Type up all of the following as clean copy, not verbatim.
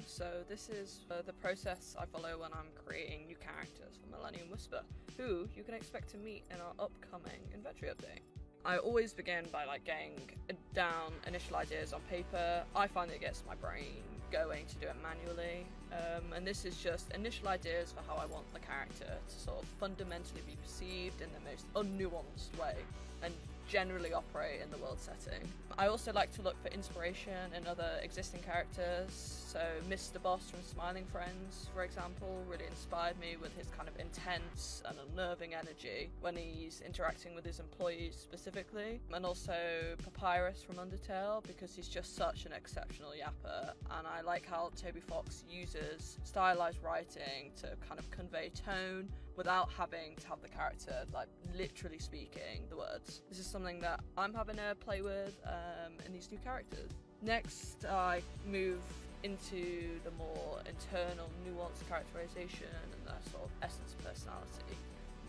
So this is the process I follow when I'm creating new characters for Millennium Whisper, who you can expect to meet in our upcoming inventory update. I always begin by getting down initial ideas on paper. I find it gets my brain going to do it manually, and this is just initial ideas for how I want the character to sort of fundamentally be perceived in the most unnuanced way and generally operate in the world setting. I also like to look for inspiration in other existing characters, so Mr. Boss from Smiling Friends, for example, really inspired me with his kind of intense and unnerving energy when he's interacting with his employees specifically, and also Papyrus from Undertale because he's just such an exceptional yapper, and I like how Toby Fox uses stylized writing to kind of convey tone without having to have the character literally speaking the words. This is something that I'm having to play with in these new characters. Next, I move into the more internal, nuanced characterization and the sort of essence of personality.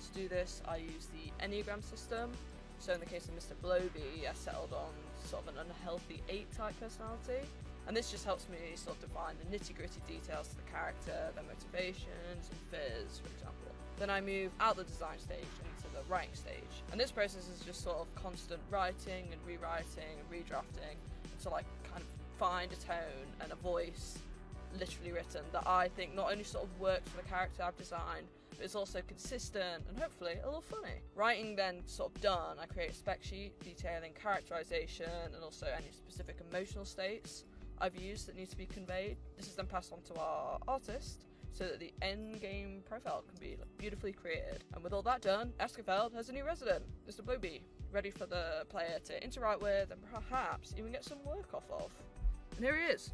To do this, I use the Enneagram system. So in the case of Mr. Blowby, I settled on sort of an unhealthy 8 type personality. And this just helps me sort of define the nitty-gritty details to the character, their motivations and fears, for example. Then I move out the design stage into the writing stage. And this process is just sort of constant writing and rewriting and redrafting until I kind of find a tone and a voice literally written that I think not only sort of works for the character I've designed, but it's also consistent and hopefully a little funny. Writing then sort of done, I create a spec sheet detailing characterization and also any specific emotional states I've used that need to be conveyed. This is then passed on to our artist so that the end game profile can be beautifully created. And with all that done, Escafeld has a new resident, Mr. Blowby, ready for the player to interact with and perhaps even get some work off of. And here he is.